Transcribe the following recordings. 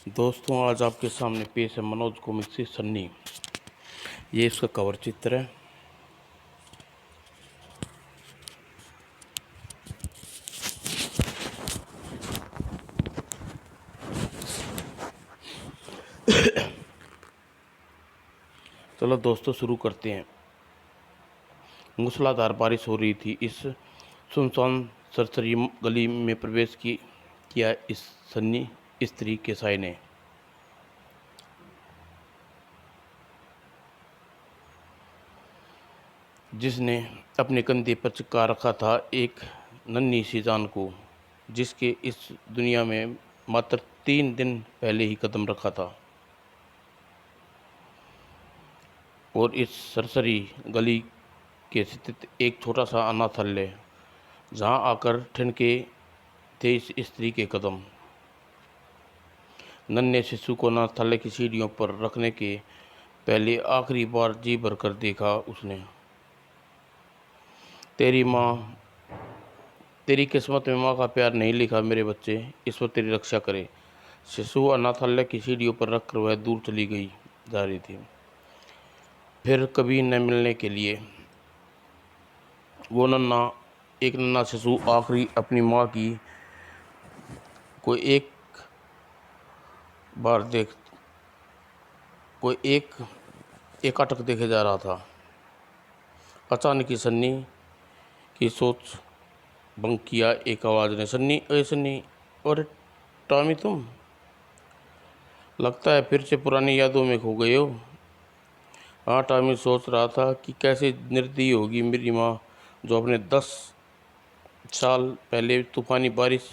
दोस्तों, आज आपके सामने पेश है मनोज कॉमिक्स से सन्नी। ये इसका कवर चित्र है। चलो दोस्तों, शुरू करते हैं। मूसलाधार बारिश हो रही थी। इस सुनसान सरसरी गली में प्रवेश किया इस सन्नी स्त्री के साय ने। जिसने अपने कंधे पर चिपका रखा था एक नन्ही सी जान को, जिसके इस दुनिया में मात्र 3 दिन पहले ही कदम रखा था। और इस सरसरी गली के स्थित एक छोटा सा अनाथालय, जहां आकर ठनके थे इस स्त्री के कदम। नन्हे शिशु को अनाथालय की सीढ़ियों पर रखने के पहले आखिरी बार जी भर कर देखा उसने। तेरी माँ, तेरी किस्मत में माँ का प्यार नहीं लिखा मेरे बच्चे, ईश्वर तेरी रक्षा करे। शिशु अनाथालय की सीढ़ियों पर रखकर वह दूर चली गई जा रही थी, फिर कभी न मिलने के लिए। वो एक नन्हा शिशु आखिरी अपनी माँ की कोई एक बार देख कोई एक अटक देखे जा रहा था। अचानक ही सन्नी की सोच भंग किया एक आवाज़ ने। सन्नी, अरे सन्नी, अरे टॉमी तुम, लगता है फिर से पुरानी यादों में खो गए हो। हाँ, टॉमी सोच रहा था कि कैसे निर्दयी होगी मेरी माँ, जो अपने 10 साल पहले तूफानी बारिश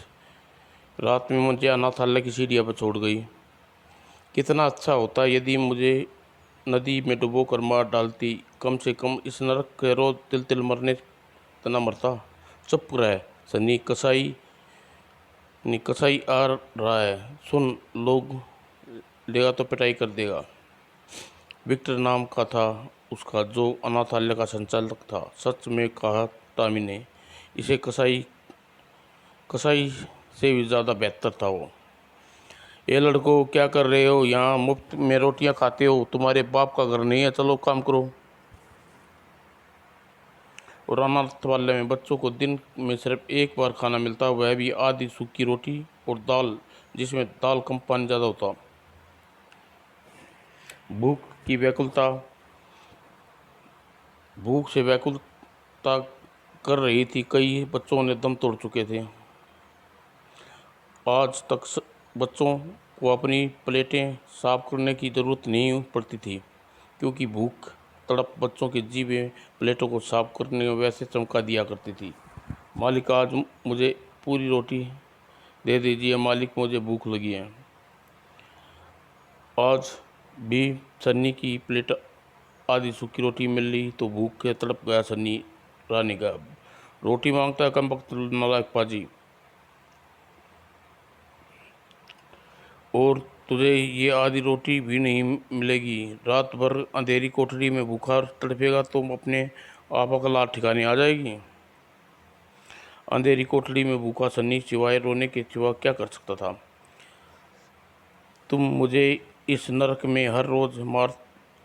रात में मुझे अनाथालय की सीढ़ियों पर छोड़ गई। कितना अच्छा होता यदि मुझे नदी में डुबो कर मार डालती। कम से कम इस नरक के रोज तिल तिल मरने तना मरता। चुप रह सन्नी, कसाई आ रहा है, सुन। लोग लेगा तो पिटाई कर देगा। विक्टर नाम का था उसका, जो अनाथालय का संचालक था। सच में कहा टॉमी ने, इसे कसाई कसाई से भी ज़्यादा बेहतर था वो। ये लड़को, क्या कर रहे हो यहाँ? मुफ्त में रोटियां खाते हो? तुम्हारे बाप का घर नहीं है? चलो काम करो। और अनाथालय में बच्चों को दिन में सिर्फ एक बार खाना मिलता, वह भी आधी सूखी रोटी और दाल, जिसमें दाल कम पानी ज़्यादा होता। भूख की व्याकुलता भूख से व्याकुलता कर रही थी। कई बच्चों ने दम तोड़ चुके थे। आज तक बच्चों को अपनी प्लेटें साफ करने की ज़रूरत नहीं पड़ती थी, क्योंकि भूख तड़प बच्चों के जीभ प्लेटों को साफ करने में वैसे चमका दिया करती थी। मालिक, आज मुझे पूरी रोटी दे दीजिए मालिक, मुझे भूख लगी है। आज भी सन्नी की प्लेट आधी सूखी रोटी मिल ली तो भूख के तड़प गया सन्नी। रानी का रोटी मांगता है कम वक्त नालायक पाजी। और तुझे ये आधी रोटी भी नहीं मिलेगी। रात भर अंधेरी कोठरी में भूखा तड़पेगा तो अपने आप अकल ठिकाने आ जाएगी। अंधेरी कोठरी में भूखा सन्नी सिवाय रोने के सिवा क्या कर सकता था। तुम मुझे इस नरक में हर रोज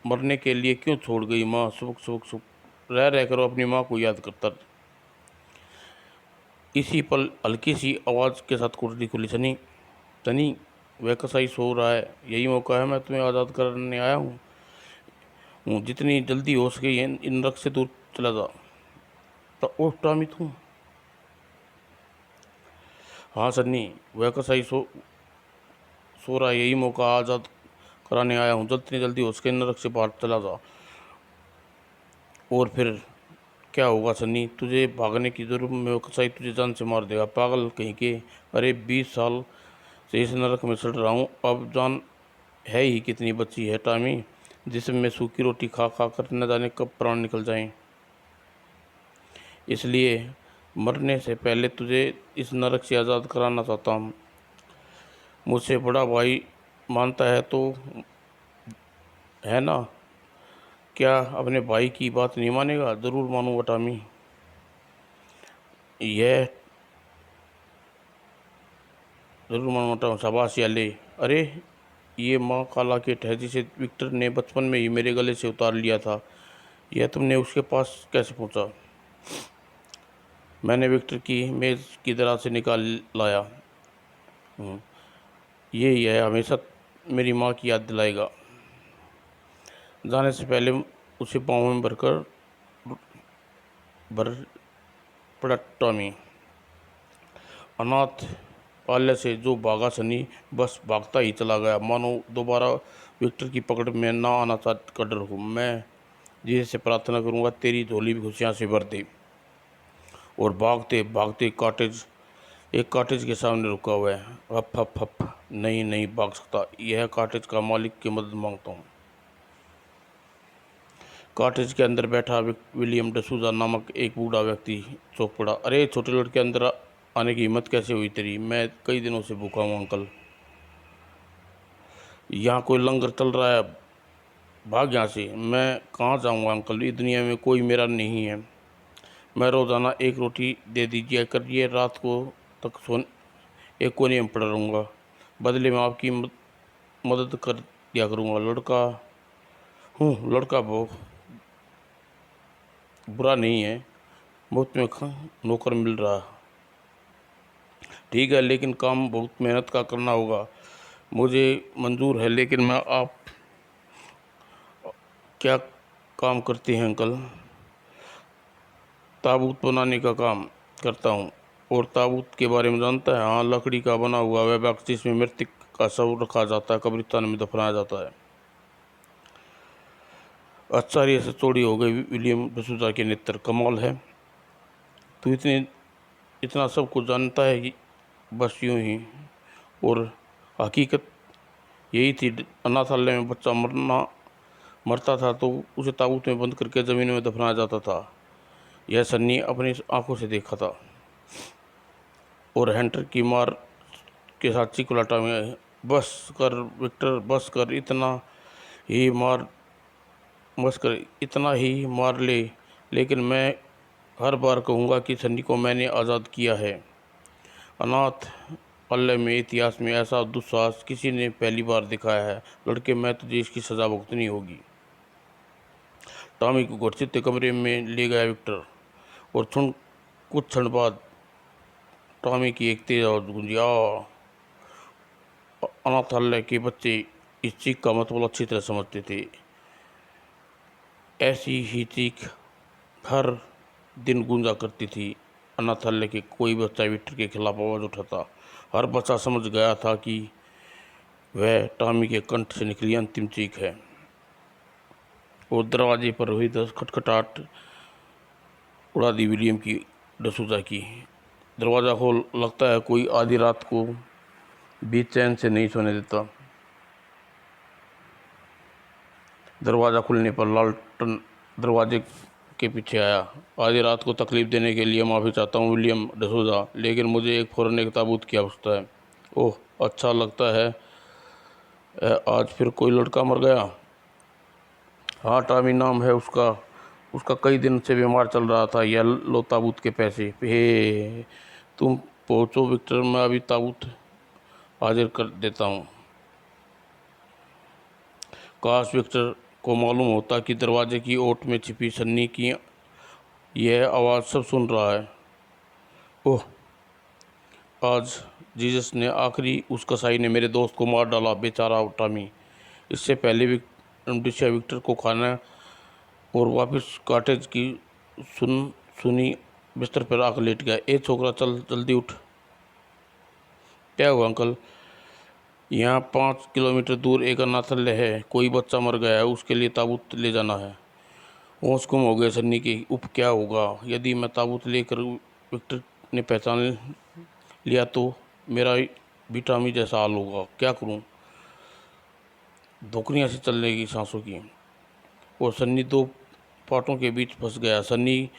मरने के लिए क्यों छोड़ गई माँ? सुबह सुबह सुबह रह करो अपनी माँ को याद करता। इसी पल हल्की सी आवाज़ के साथ कोठरी खुली। सनी, सनी, वह कसाई सो रहा है, यही मौका है, मैं तुम्हें आज़ाद करने आया हूँ। जितनी जल्दी हो सके इन नरक से दूर चला जा। तो ओह टॉमी तुम। हाँ सन्नी, वह कसाई सो रहा है, यही मौका आज़ाद कराने आया हूँ। जितनी जल्दी हो सके नरक से बाहर चला जा। और फिर क्या होगा सन्नी? तुझे भागने की जरूरत में कसाई तुझे जान से मार देगा, पागल कहीं के। अरे 20 साल से इस नरक में सड़ रहा हूँ, अब जान है ही कितनी बची है टॉमी, जिसमें सूखी रोटी खा खा कर न जाने कब प्राण निकल जाएं। इसलिए मरने से पहले तुझे इस नरक से आज़ाद कराना चाहता हूँ। मुझसे बड़ा भाई मानता है तो है ना? क्या अपने भाई की बात नहीं मानेगा? ज़रूर मानूंगा टॉमी। यह ज़रूर मानूंगा टॉमी, शाबाश याले। अरे ये माँ काला किट है जिसे विक्टर ने बचपन में ही मेरे गले से उतार लिया था। यह तुमने उसके पास कैसे पहुँचा? मैंने विक्टर की मेज़ की दराज से निकाल लाया। यही है, हमेशा मेरी माँ की याद दिलाएगा। जाने से पहले उसे पाँव में भर पड़ा टॉमी। अनाथ पाल्य से जो भागा सनी बस भागता ही चला गया, मानो दोबारा विक्टर की पकड़ में ना आना का डर हो। मैं जिसे से प्रार्थना करूंगा तेरी झोली भी खुशियाँ से भर दे। और भागते भागते एक कॉटेज के सामने रुका हुआ है। हप हप हप, नहीं नहीं भाग सकता। यह कॉटेज का मालिक की मदद मांगता हूँ। कॉटेज के अंदर बैठा विलियम डसूजा नामक एक बूढ़ा व्यक्ति चौंक पड़ा। अरे छोटे लड़के, अंदर आने की हिम्मत कैसे हुई तेरी? मैं कई दिनों से भूखा हूँ अंकल। यहाँ कोई लंगर चल रहा है, भाग यहाँ से। मैं कहाँ जाऊँगा अंकल, इस दुनिया में कोई मेरा नहीं है। मैं रोज़ाना एक रोटी दे दीजिए करिए, रात को तक एक कोने में पड़ा रहूँगा, बदले में आपकी मदद कर दिया करूँगा। लड़का हूँ, लड़का बहुत बुरा नहीं है, बहुत में नौकर मिल रहा। ठीक है, लेकिन काम बहुत मेहनत का करना होगा। मुझे मंजूर है, लेकिन मैं आप क्या काम करते हैं अंकल? ताबूत बनाने का काम करता हूँ। और ताबूत के बारे में जानता है? हाँ, लकड़ी का बना हुआ वह बॉक्स जिसमें मृतक का शव रखा जाता है, कब्रिस्तान में दफनाया जाता है। आश्चर्य से चौड़ी हो गई विलियम डसूजा के नेत्र। कमाल है, तू इतना सब कुछ जानता है कि बस यूं ही। और हकीकत यही थी, अनाथालय में बच्चा मरता था तो उसे ताबूत में बंद करके ज़मीन में दफनाया जाता था। यह सन्नी अपनी आंखों से देखा था। और हंटर की मार के साथ चिकुलाटा में, बस कर विक्टर, बस कर, इतना ही मार ले। लेकिन मैं हर बार कहूँगा कि सन्नी को मैंने आज़ाद किया है। अनाथ पाल्य में इतिहास में ऐसा दुस्साहस किसी ने पहली बार दिखाया है। लड़के, मैं तुझे इसकी सज़ा भुगतनी होगी। टॉमी को घुटते कमरे में ले गया विक्टर। और कुछ क्षण बाद टॉमी की एक तेज आवाज़ गूंजी। अनाथालय के बच्चे इस चीख का मतलब अच्छी तरह समझते थे। ऐसी ही चीख हर दिन गूंजा करती थी। अनाथालय के कोई बच्चा विक्टर के खिलाफ आवाज़ उठाता, हर बच्चा समझ गया था कि वह टॉमी के कंठ से निकली अंतिम चीख है। और दरवाजे पर हुई खटखटाहट उड़ा दी विलियम की डसूजा की। दरवाज़ा खोल, लगता है कोई आधी रात को भी चैन से नहीं सोने देता। दरवाज़ा खुलने पर लालटन दरवाजे के पीछे आया। आधी रात को तकलीफ़ देने के लिए माफ़ी चाहता हूँ विलियम डसूजा, लेकिन मुझे फ़ौरन एक ताबूत की आवश्यकता है। ओह, अच्छा लगता है, आज फिर कोई लड़का मर गया? हाँ, टॉमी नाम है उसका। उसका कई दिन से बीमार चल रहा था। यह लो ताबूत के पैसे। हे, तुम पहुँचो विक्टर, मैं अभी ताबूत हाजिर कर देता हूँ। काश विक्टर को मालूम होता कि दरवाजे की ओट में छिपी सन्नी की यह आवाज़ सब सुन रहा है। ओह, आज जीसस ने आखिरी उस कसाई ने मेरे दोस्त को मार डाला, बेचारा टॉमी। इससे पहले भी विक्टर को खाना और वापस कॉटेज की सुनी बिस्तर पर आकर लेट गया। ए छोकरा, चल जल्दी उठ। क्या हुआ अंकल? यहाँ 5 किलोमीटर दूर एक अनाथालय है, कोई बच्चा मर गया है, उसके लिए ताबूत ले जाना है। होश गुम हो गए सन्नी की। उप, क्या होगा यदि मैं ताबूत लेकर विक्टर ने पहचान लिया तो? मेरा भी टॉमी जैसा हाल होगा। क्या करूं? धोकनियाँ से चल लेगी सांसों की। और सन्नी दो पाटों के बीच फंस गया। सन्नी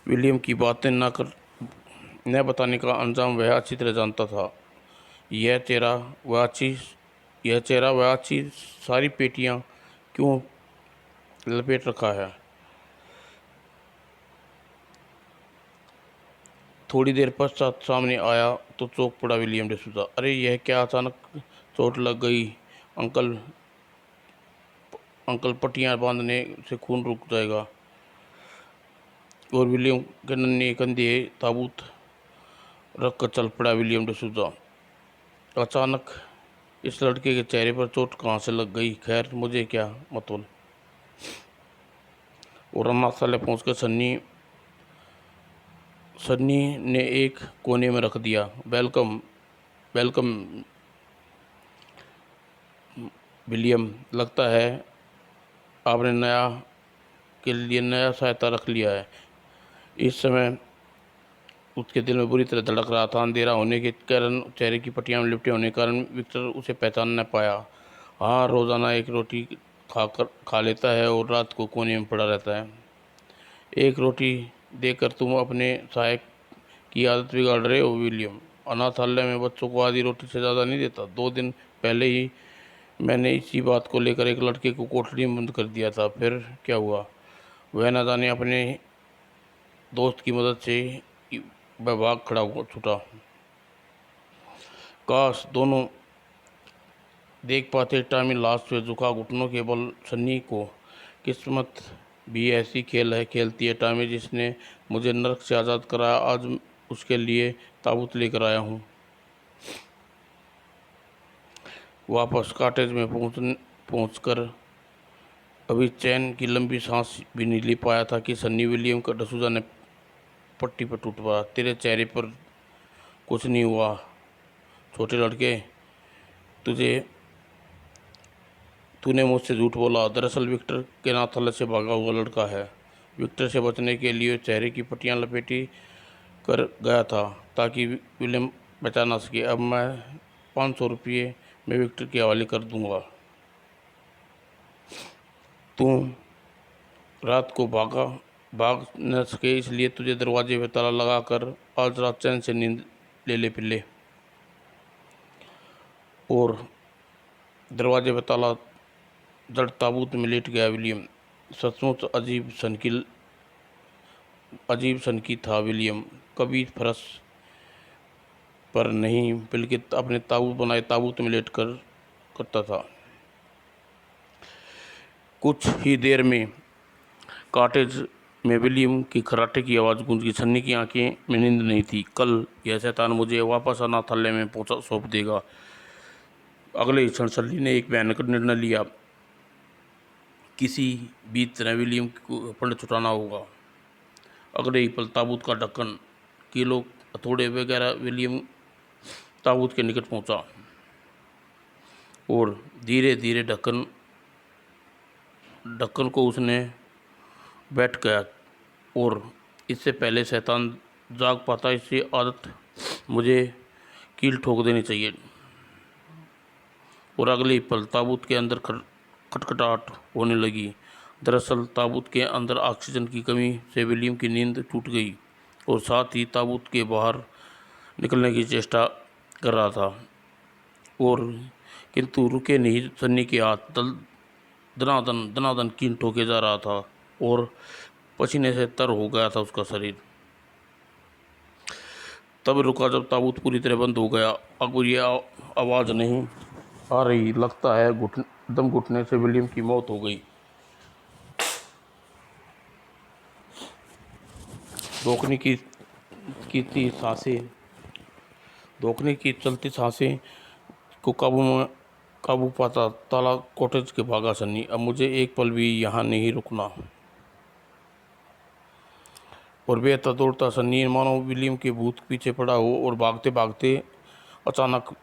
विलियम की बातें न बताने का अंजाम वह अच्छी तरह जानता था। यह चेहरा वह अच्छी सारी पेटियां क्यों लपेट रखा है। थोड़ी देर पश्चात सामने आया तो चौंक पड़ा विलियम डसूजा। अरे, यह क्या, अचानक चोट लग गई? अंकल अंकल पट्टियाँ बांधने से खून रुक जाएगा। और विलियम के नन्हे कंधे ताबूत रख कर चल पड़ा विलियम डिसूजा। अचानक इस लड़के के चेहरे पर चोट कहाँ से लग गई, खैर मुझे क्या मतलब। और अनाथालय पहुँचकर सन्नी ने एक कोने में रख दिया। वेलकम वेलकम विलियम, लगता है आपने नया सहायता रख लिया है। इस समय उसके दिल में बुरी तरह धड़क रहा था। अंधेरा होने के कारण, चेहरे की पट्टियां में लिपटे होने के कारण विक्टर उसे पहचान न पाया। हाँ, रोज़ाना एक रोटी खा लेता है और रात को कोने में पड़ा रहता है। एक रोटी देकर तुम अपने सहायक की आदत बिगाड़ रहे हो विलियम। अनाथालय में बच्चों को आधी रोटी से ज़्यादा नहीं देता। 2 दिन पहले ही मैंने इसी बात को लेकर एक लड़के को कोठरी में बंद कर दिया था। फिर क्या हुआ? वह न जाने अपने दोस्त की मदद से वह भाग खड़ा हुआ छूटा। काश दोनों देख पाते टॉमी लाश पे झुका घुटनों के बल सन्नी को। किस्मत भी ऐसी खेलती है टॉमी, जिसने मुझे नर्क से आज़ाद कराया, आज उसके लिए ताबूत लेकर आया हूँ। वापस कॉटेज में पहुंचकर अभी चैन की लंबी सांस भी नहीं ले पाया था कि सन्नी विलियम का डसूजा ने पट्टी पर टूट पड़ा। तेरे चेहरे पर कुछ नहीं हुआ छोटे लड़के, तूने मुझसे झूठ बोला। दरअसल विक्टर के अनाथालय से भागा हुआ लड़का है। विक्टर से बचने के लिए चेहरे की पट्टियां लपेटी कर गया था ताकि विलियम बचा ना सके। अब मैं 500 रुपये में विक्टर के हवाले कर दूंगा। तू रात को भाग न सके, इसलिए तुझे दरवाजे पे ताला लगा कर आज रात चैन से नींद ले पिल्ले। और दरवाजे पे ताला जड़ ताबूत में लेट गया विलियम। सचमुच अजीब सनकी था विलियम। कभी फर्श पर नहीं बल्कि अपने बनाए ताबूत में लेट कर करता था। कुछ ही देर में कॉटेज में विलियम की खर्राटे की आवाज़ गूंज गई। सन्नी की आंखें में नींद नहीं थी। कल यह शैतान मुझे वापस अनाथालय में सौंप देगा। अगले ही क्षण सन्नी ने एक भयानक निर्णय लिया। किसी भी तरह विलियम को फंड छुटाना होगा। अगले ही पल ताबूत का ढक्कन, किलो, हथौड़े वगैरह विलियम ताबूत के निकट पहुंचा और धीरे धीरे ढक्कन को उसने बैठ गया। और इससे पहले शैतान जाग पाता, इससे आदत मुझे कील ठोक देनी चाहिए। और अगले ही पल ताबूत के अंदर खटखटाहट होने लगी। दरअसल ताबूत के अंदर ऑक्सीजन की कमी से विलियम की नींद टूट गई और साथ ही ताबूत के बाहर निकलने की चेष्टा कर रहा था। और किंतु रुके नहीं। सन्नी के हाथ दनादन कील ठोके जा रहा था और पसीने से तर हो गया था उसका शरीर। तब रुका जब ताबूत पूरी तरह बंद हो गया। अब ये आवाज़ नहीं आ रही। लगता है दम घुटने से विलियम की मौत हो गई। धोखने की चलती सांसें को काबू पाता ताला कॉटेज के भागा सन्नी। अब मुझे एक पल भी यहाँ नहीं रुकना। और बेहतर दौड़ता सन्नी मानो विलियम के भूत पीछे पड़ा हो और भागते भागते अचानक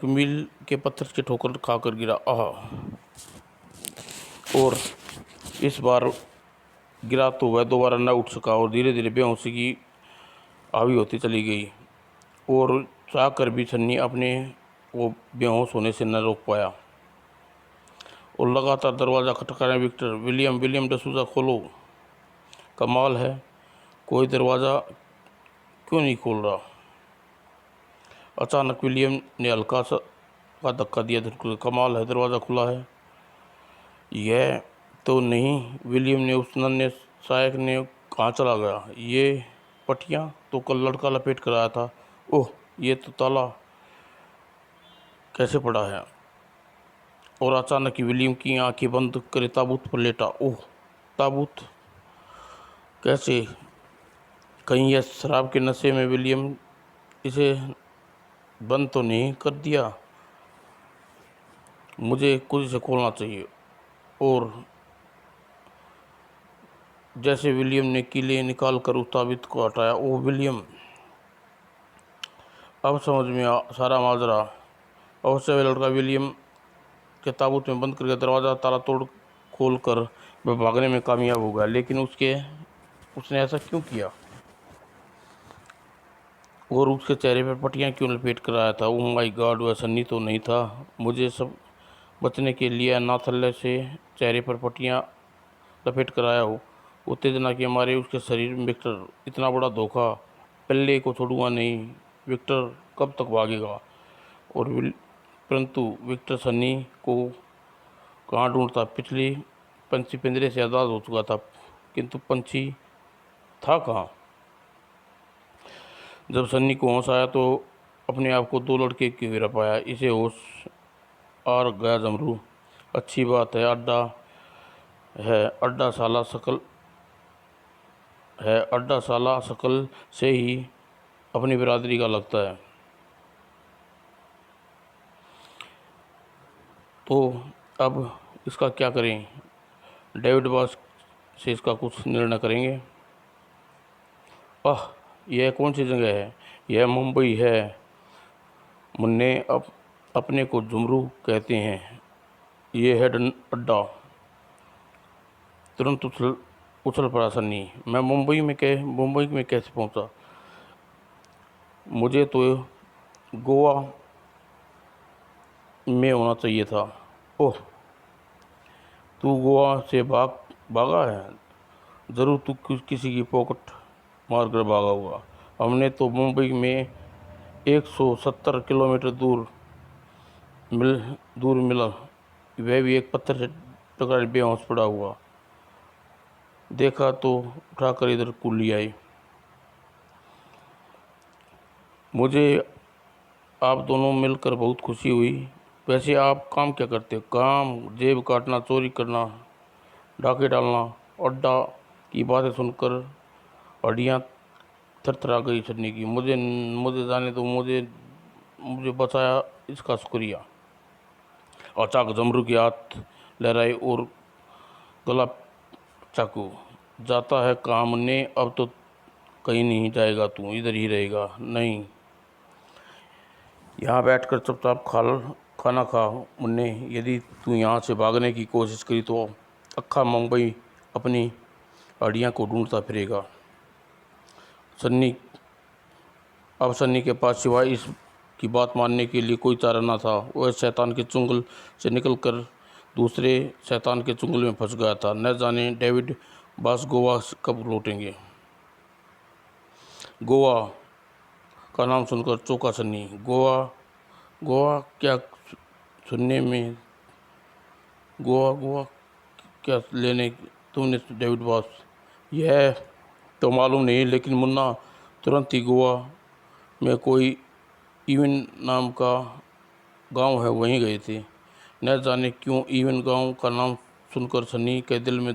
मील के पत्थर के ठोकर खाकर गिरा। और इस बार गिरा तो वह दोबारा न उठ सका और धीरे धीरे बेहोशी की हावी होती चली गई। और चाह कर भी सन्नी अपने वो बेहोश होने से न रोक पाया और लगातार दरवाज़ा खटखटाया। विक्टर, विलियम डसूजा, खोलो। कमाल है, कोई दरवाज़ा क्यों नहीं खोल रहा? अचानक विलियम ने हल्का सा धक्का दिया। कमाल है, दरवाज़ा खुला है। यह तो नहीं, विलियम ने उस नन्हे सहायक ने कहाँ चला गया? ये पट्टियाँ तो कल लड़का लपेट कर आया था। ओह, ये तो ताला कैसे पड़ा है। और अचानक ही विलियम की आंखें बंद करे ताबूत पर लेटा। ओह, ताबूत कैसे? कहीं यह शराब के नशे में विलियम इसे बंद तो नहीं कर दिया? मुझे खुद इसे खोलना चाहिए। और जैसे विलियम ने कीले निकाल कर उस ताबूत को हटाया, ओह विलियम, अब समझ में सारा माजरा। अवश्य वह लड़का विलियम के ताबूत में बंद करके दरवाज़ा ताला तोड़ खोल कर वह भागने में कामयाब हो गया। लेकिन उसने ऐसा क्यों किया? और उसके चेहरे पर पट्टियाँ क्यों लपेट कर आया था? ओह माय गॉड, वह सन्नी तो नहीं था। मुझे सब बचने के लिए अनाथालय से चेहरे पर पट्टियाँ लपेट कर आया हो। उत्तेजना के मारे उसके शरीर में विक्टर, इतना बड़ा धोखा, पल्ले को छोड़ूंगा नहीं। विक्टर कब तक भागेगा? और परंतु विक्टर सन्नी को कहाँ ढूंढता? पिछली पंछी पिंजरे से आज़ाद हो चुका था, किंतु पंछी था कहाँ? जब सन्नी को होश आया तो अपने आप को 2 लड़के क्यों गिरा पाया। इसे होश आ गया जमरू। अच्छी बात है, अड्डा साला शकल से ही अपनी बिरादरी का लगता है। तो अब इसका क्या करें? डेविड बॉस से इसका कुछ निर्णय करेंगे। यह कौन सी जगह है? यह मुंबई है मुन्ने, अपने को जुमरू कहते हैं। ये है अड्डा। तुरंत उछल पड़ा सन्नी। मैं मुंबई में कैसे पहुंचा? मुझे तो गोवा में होना चाहिए था। ओह, तू गोवा से भागा है? ज़रूर तू किसी की पॉकेट मार कर भागा होगा। हमने तो मुंबई में 170 किलोमीटर दूर मिला, वह भी एक पत्थर से टकरा बेहोश पड़ा हुआ। देखा तो उठाकर इधर कुल्ली आई। मुझे आप दोनों मिलकर बहुत खुशी हुई। वैसे आप काम क्या करते हो? काम जेब काटना, चोरी करना, डाके डालना। अड्डा की बातें सुनकर हड्डियाँ थरथरा गई सन्नी की। मुझे जाने दो, मुझे बचाया, इसका शुक्रिया। अचानक जमरू की हाथ लहराई और गला चाकू। जाता है काम ने, अब तो कहीं नहीं जाएगा तू, इधर ही रहेगा। नहीं, यहाँ बैठकर चुपचाप खाना खा मुन्ने। यदि तू यहाँ से भागने की कोशिश करी तो अक्खा मुंबई अपनी हड्डियाँ को ढूंढता फिरेगा। अब सन्नी के पास सिवाय इस की बात मानने के लिए कोई चारा न था। वह शैतान के चुंगल से निकलकर दूसरे शैतान के चुंगल में फंस गया था। न जाने डेविड बास गोवा कब लौटेंगे। गोवा का नाम सुनकर चौंका सन्नी। गोवा क्या सुनने में? गोवा क्या लेने तुमने डेविड बॉस? यह तो मालूम नहीं, लेकिन मुन्ना तुरंत ही गोवा में कोई इवन नाम का गांव है, वहीं गए थे। न जाने क्यों इवन गांव का नाम सुनकर सन्नी के दिल में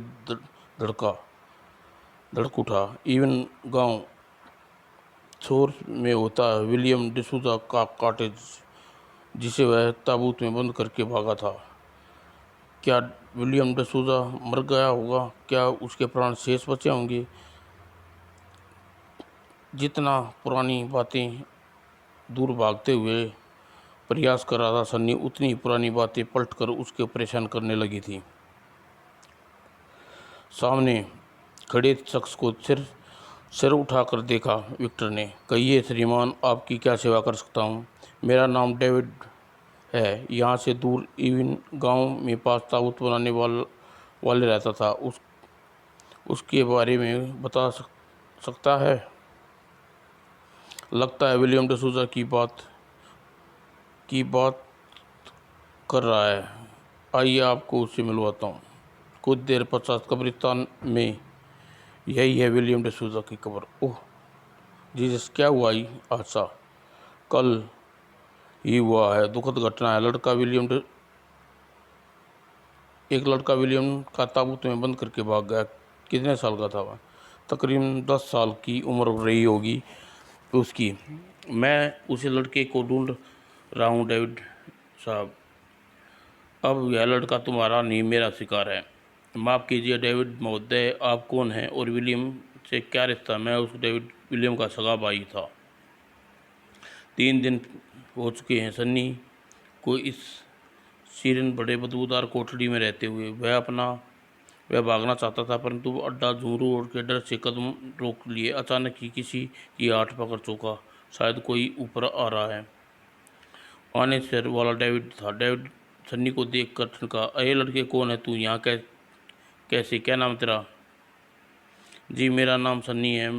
धड़क उठा। इवन गांव शोर में होता है विलियम डिसूजा का कॉटेज, जिसे वह ताबूत में बंद करके भागा था। क्या विलियम डिसूजा मर गया होगा? क्या उसके प्राण शेष बचे होंगे? जितना पुरानी बातें दूर भागते हुए प्रयास कर रहा था सन्नी, उतनी ही पुरानी बातें पलटकर उसके परेशान करने लगी थी। सामने खड़े शख्स को सिर उठाकर देखा विक्टर ने। कहिए श्रीमान, आपकी क्या सेवा कर सकता हूँ? मेरा नाम डेविड है। यहाँ से दूर इवन गांव में पास ताबूत बनाने वाले रहता था। उसके बारे में बता सकता है? लगता है विलियम डिसूजा की बात कर रहा है। आइए आपको उससे मिलवाता हूँ। कुछ देर पश्चात कब्रिस्तान में, यही है विलियम डिसूजा की कब्र। ओह जीसस, क्या हुआ? अच्छा, कल ही हुआ है। दुखद घटना है। एक लड़का विलियम का ताबूत में बंद करके भाग गया। कितने साल का था वह? तकरीबन 10 साल की उम्र रही होगी उसकी। मैं उसी लड़के को ढूंढ रहा हूँ डेविड साहब। अब यह लड़का तुम्हारा नहीं, मेरा शिकार है। माफ़ कीजिए डेविड महोदय, आप कौन हैं और विलियम से क्या रिश्ता? मैं उस डेविड विलियम का सगा भाई था। 3 दिन हो चुके हैं सन्नी को इस सीरन बड़े बदबूदार कोठरी में रहते हुए। वह भागना चाहता था, परंतु अड्डा झुमरू और के डर से कदम रोक लिए। अचानक ही किसी की आठ पकड़ चौंका। शायद कोई ऊपर आ रहा है। आने सिर वाला डेविड था। डेविड सन्नी को देख कर ठनका। अरे लड़के, कौन है तू? यहाँ कैसे? क्या नाम तेरा? जी मेरा नाम सन्नी है।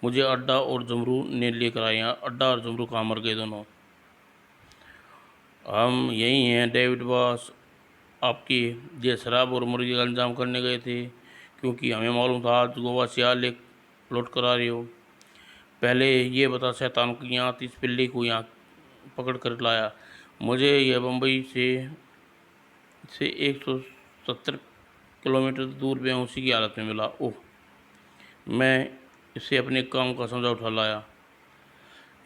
मुझे अड्डा और जमरू ने लेकर आए हैं। अड्डा और जमरू कहाँ मर गए दोनों? हम यही हैं डेविड बॉस। आपकी ये शराब और मुर्गी का इंतजाम करने गए थे, क्योंकि हमें मालूम था आज गोवा से आ ले लौट कर आ रहे हो। पहले ये बता शैतान को, यहाँ इस पिल्ली को यहाँ पकड़ कर लाया। मुझे यह बम्बई से 170 किलोमीटर दूर बेहोशी की हालत में मिला। ओह, मैं इसे अपने काम का समझा उठा लाया।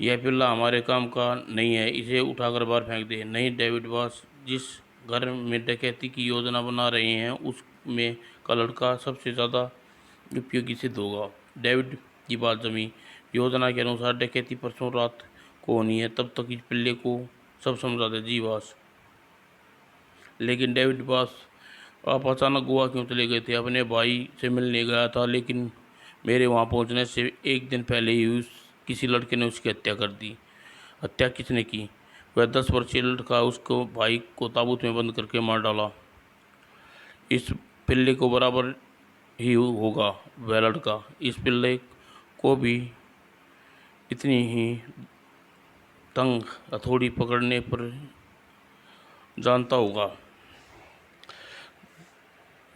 यह पिल्ला हमारे काम का नहीं है, इसे उठाकर बाहर फेंक दे। नहीं डेविड बॉस, जिस घर में डकैती की योजना बना रहे हैं उसमें का लड़का सबसे ज़्यादा उपयोगी सिद्ध होगा। डेविड की बात जमी। योजना के अनुसार डकैती परसों रात को होनी है। तब तक इस पिल्ले को सब समझा दे। जी बॉस। लेकिन डेविड बॉस, आप अचानक गोवा क्यों चले गए थे? अपने भाई से मिलने गया था, लेकिन मेरे वहाँ पहुँचने से 1 दिन पहले ही किसी लड़के ने उसकी हत्या कर दी। हत्या किसने की? वह 10 वर्षीय लड़का। उसको भाई को ताबूत में बंद करके मार डाला। इस पिल्ले को बराबर ही होगा वह लड़का। इस पिल्ले को भी इतनी ही तंग हथौड़ी पकड़ने पर जानता होगा।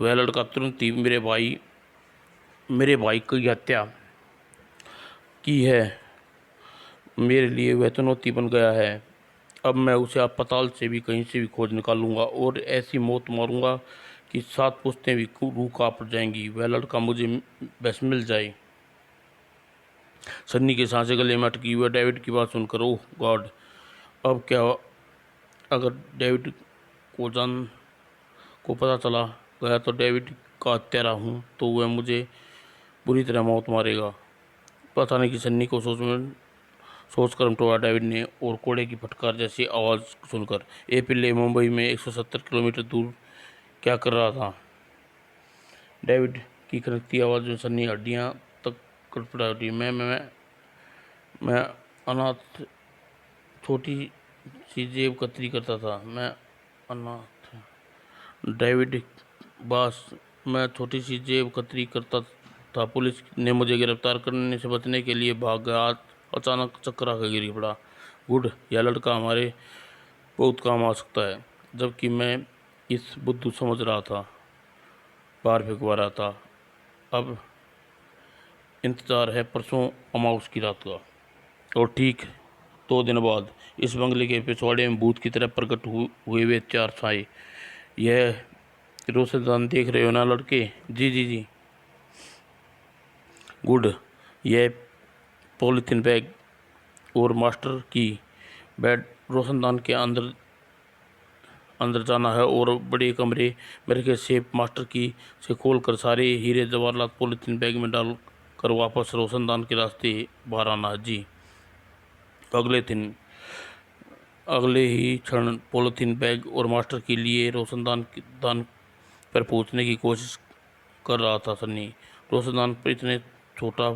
वह लड़का तुरंत ही मेरे भाई की हत्या की है। मेरे लिए वह चुनौती बन गया है। अब मैं उसे अस्पताल से भी कहीं से भी खोज निकालूंगा और ऐसी मौत मारूंगा कि 7 पुश्तें भी रूह कांप जाएंगी। वह लड़का मुझे बस मिल जाए। सन्नी की सांसें गले में अटकी। वह डेविड की बात सुनकर, ओह गॉड, अब क्या? अगर डेविड को पता चला गया तो डेविड का हत्यारा हूँ तो वह मुझे बुरी तरह मौत मारेगा। पता नहीं कि सन्नी को सोचकर मटोरा डेविड ने, और कोड़े की फटकार जैसी आवाज़ सुनकर। ए पिल्ले, मुंबई में 170 किलोमीटर दूर क्या कर रहा था? डेविड की खनकती आवाज़ में सन्नी हड्डियाँ तक कड़पड़ा उठी। मैं अनाथ छोटी सी जेब कतरी करता था। मैं अनाथ डेविड बॉस, मैं छोटी सी जेब कतरी करता था। पुलिस ने मुझे गिरफ्तार करने से बचने के लिए भाग गया। अचानक चक्कर आकर गिर पड़ा। गुड, यह लड़का हमारे बहुत काम आ सकता है। जबकि मैं इस बुद्धू समझ रहा था, बाहर फेंकवा रहा था। अब इंतज़ार है परसों अमावस की रात का। और ठीक 2 दिन बाद इस बंगले के पिछवाड़े में भूत की तरह प्रकट हुए वे 4 साए। यह रोशनदान देख रहे हो ना लड़के? जी जी जी। गुड, यह पॉलीथीन बैग और मास्टर की बेड रोशनदान के अंदर जाना है और बड़े कमरे में रखे सेफ मास्टर की से खोलकर सारे हीरे जवाहरात पॉलीथीन बैग में डाल कर वापस रोशनदान के रास्ते बाहर आना है। जी। अगले ही क्षण पॉलीथीन बैग और मास्टर के लिए रोशनदान पर पहुंचने की कोशिश कर रहा था सन्नी। रोशनदान पर इतने छोटा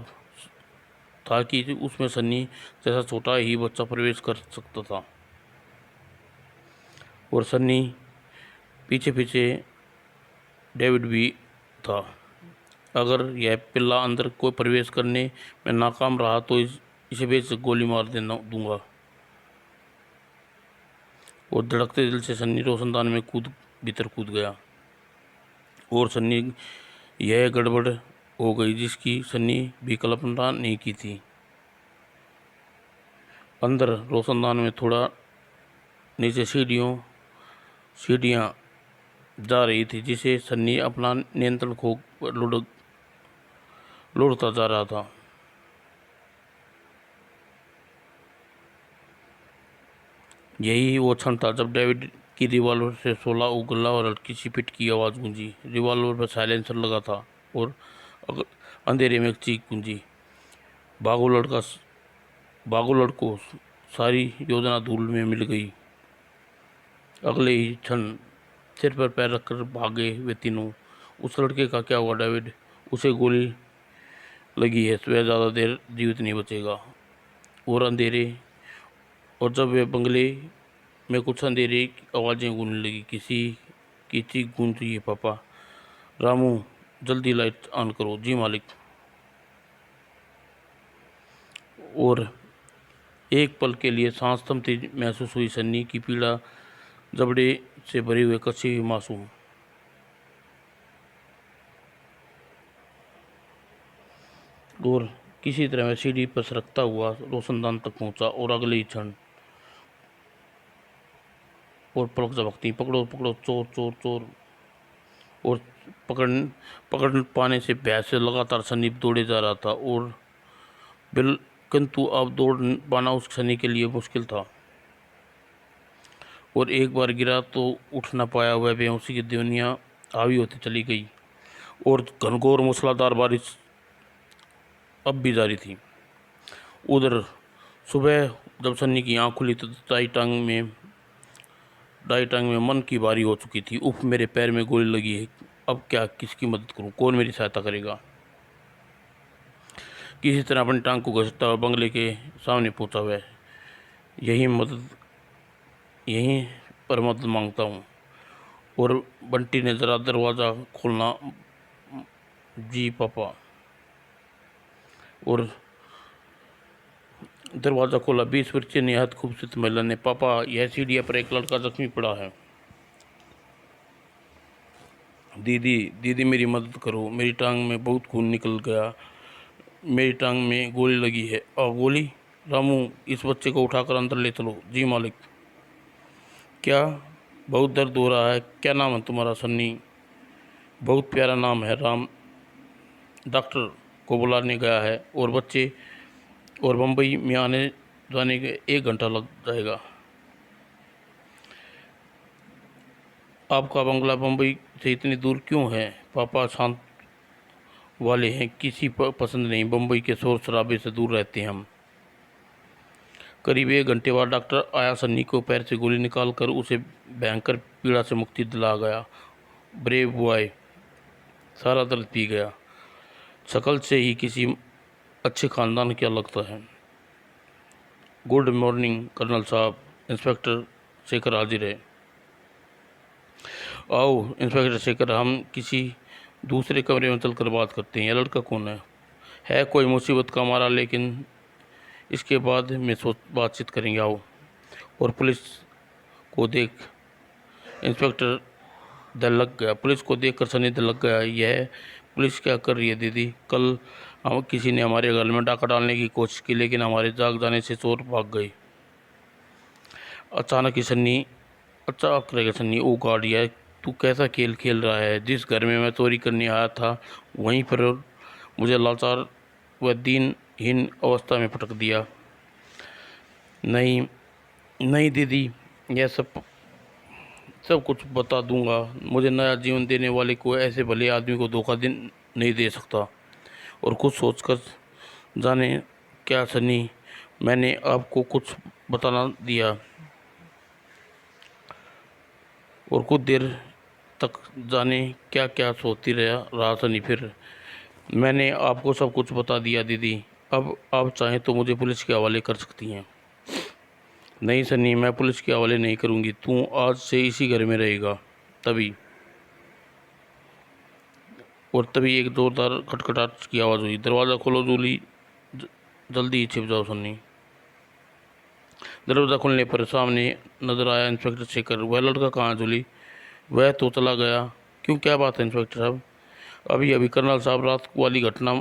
था कि उसमें सन्नी जैसा छोटा ही बच्चा प्रवेश कर सकता था। और सन्नी पीछे पीछे डेविड भी था। अगर यह पिल्ला अंदर को प्रवेश करने में नाकाम रहा तो इसे बेशक गोली मार दूंगा। और धड़कते दिल से सन्नी रोशनदान में भीतर कूद गया। और सन्नी यह गड़बड़ हो गई जिसकी सन्नी भी कल्पना नहीं की थी। अंदर रोशनदान में थोड़ा नीचे सीढ़ियाँ जा रही थी, जिसे सन्नी अपना नियंत्रण खो लुढ़ता जा रहा था। यही वो क्षण था जब डेविड की रिवॉल्वर से 16 उगला और हल्की सी पिट की आवाज़ गूंजी। रिवॉल्वर पर साइलेंसर लगा था और अंधेरे में एक चीख गूंजी, भागो लड़का, भागो लड़को। सारी योजना धूल में मिल गई। अगले ही क्षण सिर पर पैर रखकर भागे वे तीनों। उस लड़के का क्या हुआ डेविड? उसे गोली लगी है, वह ज़्यादा देर जीवित नहीं बचेगा। और जब वे बंगले में कुछ अंधेरे आवाज़ें गूंजने लगी। किसी की चीख गूंज रही है, पापा, रामू जल्दी लाइट ऑन करो। जी मालिक। और एक पल के लिए सांस थमती महसूस हुई सन्नी की पीड़ा, जबड़े से भरे हुए कच्चे हुए मासूम। और किसी तरह मैं सीढ़ी पर सरकता हुआ रोशनदान तक पहुंचा और अगले ही क्षण और पलक झपकती, पकड़ो पकड़ो चोर चोर चोर। और पकड़ पाने से बहस से लगातार सन्नी दौड़े जा रहा था और किंतु अब दौड़ पाना उस सन्नी के लिए मुश्किल था। और एक बार गिरा तो उठ न पाया। वह बेहोशी की दुनिया हावी होती चली गई और घनघोर मूसलाधार बारिश अब भी जारी थी। उधर सुबह जब सन्नी की आँख खुली तो दाई टांग में मन की भारी हो चुकी थी। उफ, मेरे पैर में गोली लगी है, अब क्या, किसकी मदद करूं? कौन मेरी सहायता करेगा? किसी तरह अपनी टांग को घसीटता हुआ बंगले के सामने पहुंचा। वह यहीं पर मदद मांगता हूँ। और बंटी ने ज़रा दरवाज़ा खोलना। जी पापा। और दरवाज़ा खोला। 20 वर्षीय निहायत खूबसूरत महिला ने, पापा, यह सीढ़िया पर एक लड़का जख्मी पड़ा है। दीदी मेरी मदद करो, मेरी टांग में बहुत खून निकल गया, मेरी टांग में गोली लगी है। गोली? रामू, इस बच्चे को उठाकर अंदर ले चलो। जी मालिक। क्या? बहुत दर्द हो रहा है। क्या नाम है तुम्हारा? सन्नी। बहुत प्यारा नाम है। राम डॉक्टर को बुलाने गया है और बच्चे और बम्बई में आने जाने के 1 घंटा लग जाएगा। आपका बंगला बम्बई से इतनी दूर क्यों है? पापा शांत वाले हैं, किसी पसंद नहीं, बम्बई के शोर शराबे से दूर रहते हैं हम। करीब 1 घंटे बाद डॉक्टर आया। सन्नी को पैर से गोली निकालकर उसे भयंकर पीड़ा से मुक्ति दिला गया। ब्रेव बॉय, सारा दर्द पी गया। शक्ल से ही किसी अच्छे खानदान क्या लगता है। गुड मॉर्निंग कर्नल साहब। इंस्पेक्टर शेखर हाजिर है। आओ इंस्पेक्टर शेखर, हम किसी दूसरे कमरे में चलकर बात करते हैं। यह लड़का कौन है कोई मुसीबत का मारा, लेकिन इसके बाद में बातचीत करेंगे। आओ। और पुलिस को देख इंस्पेक्टर दल लग गया। पुलिस को देखकर सनी दल लग गया। यह पुलिस क्या कर रही है दीदी? कल हम किसी ने हमारे घर में डाका डालने की कोशिश की, लेकिन हमारे जाग जाने से चोर भाग गए। अचानक रह गया सन्नी। ओ गॉड, यह तू कैसा खेल खेल रहा है? जिस घर में मैं चोरी करने आया था वहीं पर मुझे लाचार व दीनहीन अवस्था में पटक दिया। नहीं नहीं दीदी, यह सब कुछ बता दूंगा। मुझे नया जीवन देने वाले को ऐसे भले आदमी को धोखा नहीं दे सकता। और कुछ सोचकर जाने क्या सनी, मैंने आपको कुछ बताना दिया। और कुछ देर तक जाने क्या क्या सोचती रहा सनी। फिर मैंने आपको सब कुछ बता दिया दीदी। अब आप चाहें तो मुझे पुलिस के हवाले कर सकती हैं। नहीं सनी, मैं पुलिस के हवाले नहीं करूँगी। तू आज से इसी घर में रहेगा। तभी एक जोरदार खटखटाहट की आवाज़ हुई। दरवाज़ा खोलो जूली, जल्दी ही छिप जाओ सन्नी। दरवाज़ा खुलने पर सामने नजर आया इंस्पेक्टर शेखर। वह लड़का कहाँ है जूली? वह तो चला गया। क्यों, क्या बात है इंस्पेक्टर साहब? अभी कर्नल साहब रात वाली घटना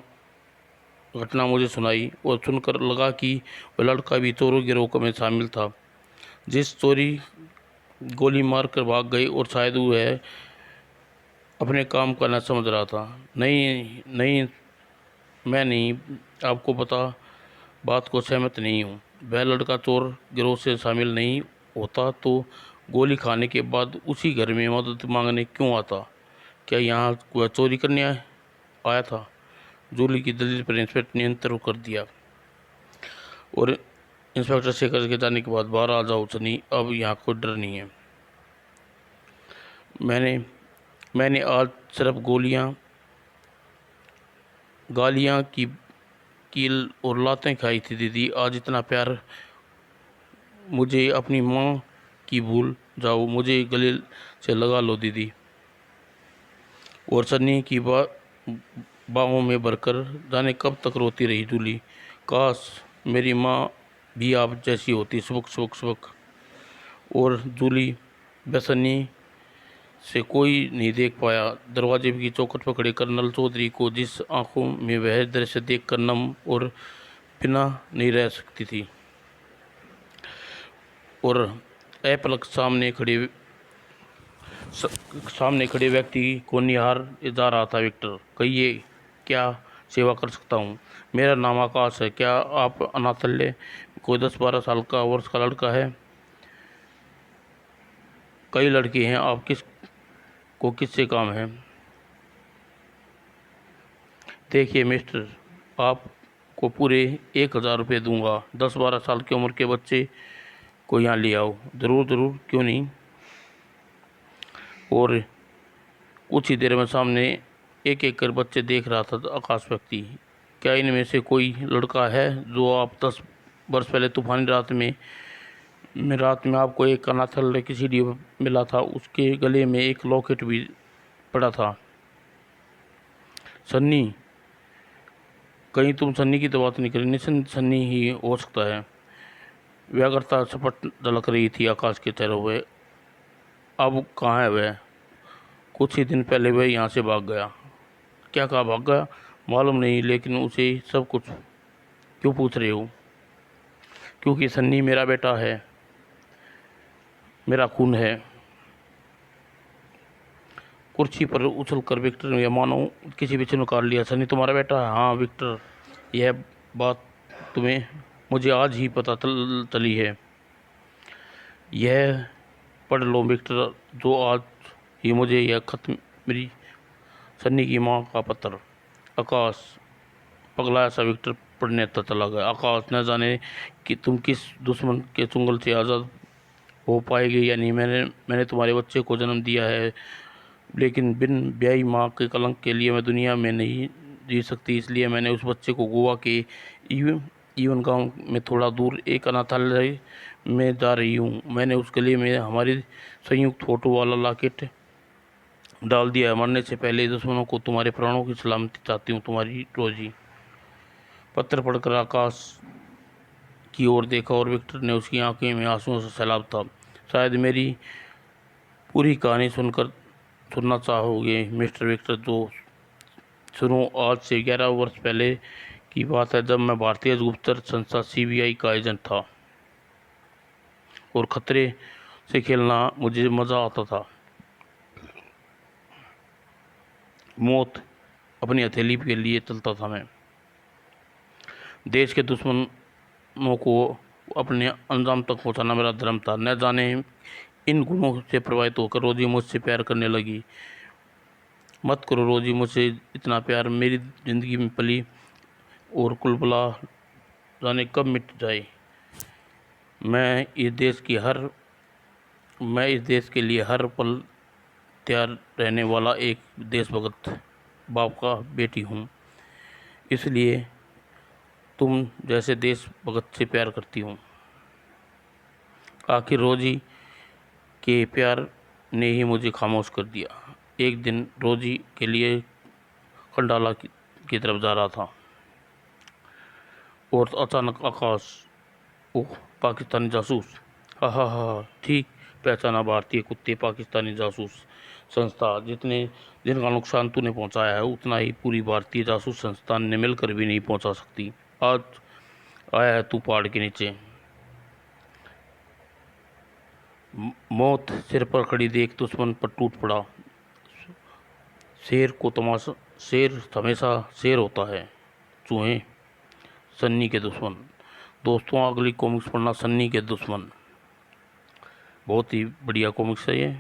घटना मुझे सुनाई और सुनकर लगा कि वह लड़का भी चोरों गिरोह में शामिल था। जिस चोरी गोली मार कर भाग गई और शायद वह अपने काम का न समझ रहा था। नहीं नहीं, मैं नहीं, आपको पता बात को सहमत नहीं हूँ। वह लड़का चोर गिरोह से शामिल नहीं होता तो गोली खाने के बाद उसी घर में मदद मांगने क्यों आता? क्या यहाँ वह चोरी करने आया था? जूली की दलील पर इंस्पेक्टर ने अंतर कर दिया और इंस्पेक्टर शेखर के जाने के बाद बाहर आ जाओ सनी, अब यहाँ कोई डर नहीं है। मैंने आज सिर्फ गालियाँ की कील और लातें खाई थी दीदी। आज इतना प्यार मुझे अपनी माँ की भूल जाओ, मुझे गले से लगा लो दीदी। और सन्नी की बाहों में भरकर जाने कब तक रोती रही जूली। काश मेरी माँ भी आप जैसी होती, सुबक सुबक सुबक। और जूली बेसन्नी से कोई नहीं देख पाया। दरवाजे की चौखट पकड़े कर्नल चौधरी को जिस आंखों में वह दृश्य देखकर नम और बिना नहीं रह सकती थी। और अपलक सामने खड़े व्यक्ति को निहार जा रहा था। विक्टर, कहिए क्या सेवा कर सकता हूँ? मेरा नाम आकाश है। क्या आप अनाथालय कोई 10-12 साल का वर्ष का लड़का है? कई लड़के हैं, आप किससे काम है? देखिए मिस्टर, आपको पूरे 1,000 रुपये दूंगा। 10-12 साल की उम्र के बच्चे को यहाँ ले आओ। ज़रूर ज़रूर, क्यों नहीं। और कुछ ही देर में सामने एक एक कर बच्चे देख रहा था आकाश व्यक्ति। क्या इनमें से कोई लड़का है जो आप 10 वर्ष पहले तूफानी रात में आपको एक अनाथालय की सीढ़ी मिला था? उसके गले में एक लॉकेट भी पड़ा था। सन्नी, कहीं तुम सन्नी की तो बात नहीं करी? निश्चित सन्नी ही हो सकता है। व्याग्रता सपट झलक रही थी आकाश के चेहरे पे। अब कहाँ है वह? कुछ ही दिन पहले वह यहाँ से भाग गया। क्या कहा भाग गया? मालूम नहीं, लेकिन उसे सब कुछ क्यों पूछ रहे हो? क्योंकि सन्नी मेरा बेटा है, मेरा खून है। कुर्सी पर उछलकर विक्टर ने मानो किसी भी में काट लिया। सन्नी तुम्हारा बेटा है? हाँ विक्टर, यह बात मुझे आज ही पता चली है। यह पढ़ लो विक्टर, जो आज ही मुझे यह खत मेरी सन्नी की माँ का पत्र। आकाश पगला सा विक्टर पढ़ने तक चला गया। आकाश, न जाने कि तुम किस दुश्मन के चुंगल से आज़ाद हो पाएगी या नहीं। मैंने तुम्हारे बच्चे को जन्म दिया है, लेकिन बिन ब्याही माँ के कलंक के लिए मैं दुनिया में नहीं जी सकती। इसलिए मैंने उस बच्चे को गोवा के ईवन गांव में थोड़ा दूर एक अनाथालय में जा रही हूँ। मैंने उस गले में हमारी संयुक्त फोटो वाला लॉकेट डाल दिया है। मरने से पहले दुश्मनों को तुम्हारे प्राणों की सलामती चाहती हूँ, तुम्हारी रोजी। पत्र पढ़कर आकाश की ओर देखा और विक्टर ने उसकी आंखें में आंसुओं से सैलाब था। शायद मेरी पूरी कहानी सुनना चाहोगे मिस्टर विक्टर? तो सुनो। आज से 11 वर्ष पहले की बात है, जब मैं भारतीय गुप्तचर संस्था CBI का एजेंट था और खतरे से खेलना मुझे मज़ा आता था। मौत अपनी हथेली के लिए चलता था मैं। देश के दुश्मनों को अपने अंजाम तक पहुंचाना मेरा धर्म था। न जाने इन गुणों से प्रभावित होकर रोजी मुझसे प्यार करने लगी। मत करो रोजी मुझसे इतना प्यार। मेरी ज़िंदगी में पली और कुलबुला जाने कब मिट जाए। मैं इस देश के लिए हर पल तैयार रहने वाला एक देशभक्त बाप का बेटी हूँ। इसलिए तुम जैसे देशभक्त से प्यार करती हूँ। आखिर रोजी के प्यार ने ही मुझे खामोश कर दिया। एक दिन रोजी के लिए खंडाला की तरफ जा रहा था और अचानक आकाश, ओह पाकिस्तानी जासूस! हा हा हा, ठीक पहचाना, भारतीय कुत्ते पाकिस्तानी जासूस। संस्था जिनका नुकसान तूने पहुंचाया है उतना ही पूरी भारतीय जासूस संस्थान ने मिलकर भी नहीं पहुंचा सकती। आज आया है तू पहाड़ के नीचे, मौत सिर पर खड़ी देख दुश्मन पर टूट पड़ा। शेर हमेशा शेर होता है, चूहे सन्नी के दुश्मन। दोस्तों, अगली कॉमिक्स पढ़ना, सन्नी के दुश्मन। बहुत ही बढ़िया कॉमिक्स है ये।